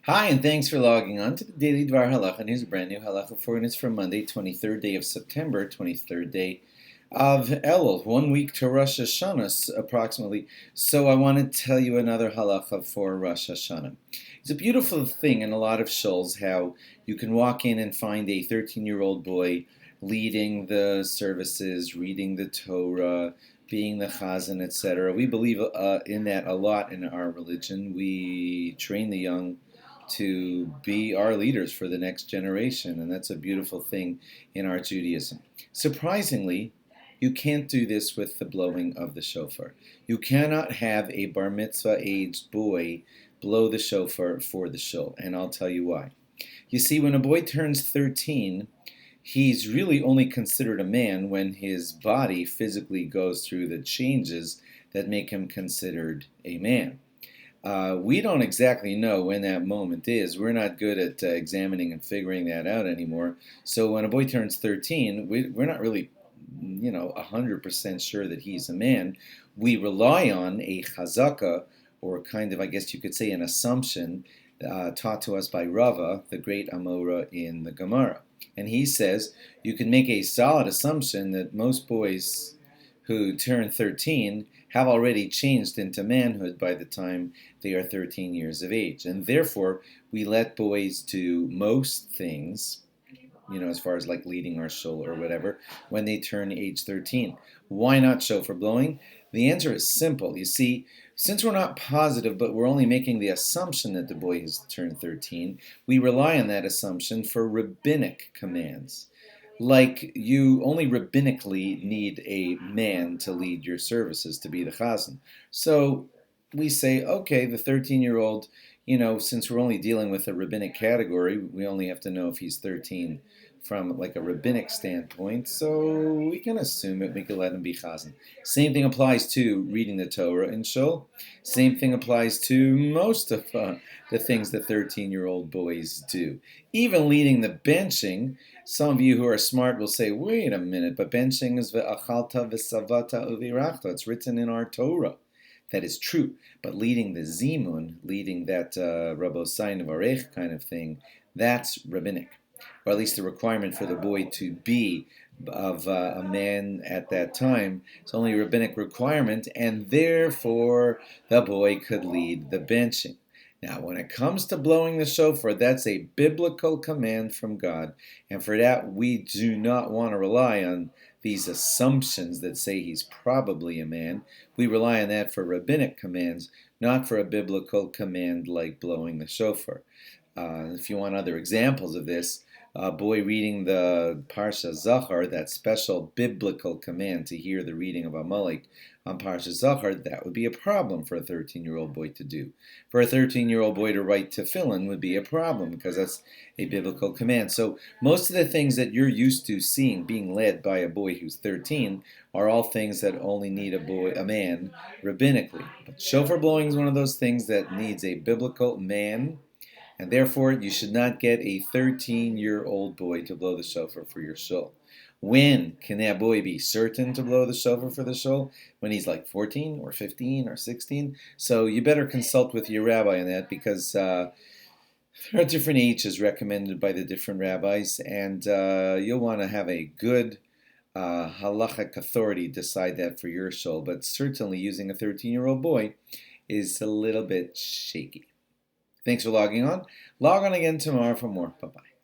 Hi, and thanks for logging on to the Daily DVAR Halacha. And here's a brand new halacha for us for Monday, 23rd day of September, 23rd day of Elul, 1 week to Rosh Hashanah, approximately. So I want to tell you another halacha for Rosh Hashanah. It's a beautiful thing in a lot of shuls how you can walk in and find a 13-year-old boy leading the services, reading the Torah, being the chazan, etc. We believe in that a lot in our religion. We train the young to be our leaders for the next generation, and that's a beautiful thing in our Judaism. Surprisingly, you can't do this with the blowing of the shofar. You cannot have a bar mitzvah aged boy blow the shofar for the shul, and I'll tell you why. You see, when a boy turns 13, he's really only considered a man when his body physically goes through the changes that make him considered a man. We don't exactly know when that moment is. We're not good at examining and figuring that out anymore. So when a boy turns 13, we're not really, 100% sure that he's a man. We rely on a chazaka, or kind of, I guess you could say, an assumption taught to us by Rava, the great Amora in the Gemara. And he says you can make a solid assumption that most boys who turn 13 have already changed into manhood by the time they are 13 years of age. And therefore, we let boys do most things, as far as like leading our shul or whatever, when they turn age 13. Why not shofar blowing? The answer is simple. You see, since we're not positive, but we're only making the assumption that the boy has turned 13, we rely on that assumption for rabbinic commands. Like, you only rabbinically need a man to lead your services, to be the chazan. So we say, okay, the 13-year-old, since we're only dealing with a rabbinic category, we only have to know if he's 13 from like a rabbinic standpoint, so we can assume it, we can let him be chazan. Same thing applies to reading the Torah in shul. Same thing applies to most of the things that 13-year-old boys do. Even leading the benching, some of you who are smart will say, wait a minute, but benching is ve'achalta ve'savata uvirachta. It's written in our Torah. That is true. But leading the zimun, leading that Rabosai Nevarech kind of thing, that's rabbinic. Or at least the requirement for the boy to be of a man at that time. It's only a rabbinic requirement, and therefore the boy could lead the benching. Now, when it comes to blowing the shofar, that's a biblical command from God. And for that, we do not want to rely on these assumptions that say he's probably a man. We rely on that for rabbinic commands, not for a biblical command like blowing the shofar. If you want other examples of this, a boy reading the Parsha Zachar, that special biblical command to hear the reading of Amalek on Parsha Zachar, that would be a problem for a 13-year-old boy to do. For a 13-year-old boy to write tefillin would be a problem because that's a biblical command. So most of the things that you're used to seeing being led by a boy who's 13 are all things that only need a man rabbinically. But shofar blowing is one of those things that needs a biblical man, and therefore you should not get a 13-year-old boy to blow the shofar for your shul. When can that boy be certain to blow the shofar for the shul? When he's like 14 or 15 or 16? So you better consult with your rabbi on that, because there are different ages recommended by the different rabbis, and you'll want to have a good halachic authority decide that for your shul. But certainly using a 13-year-old boy is a little bit shaky. Thanks for logging on. Log on again tomorrow for more. Bye-bye.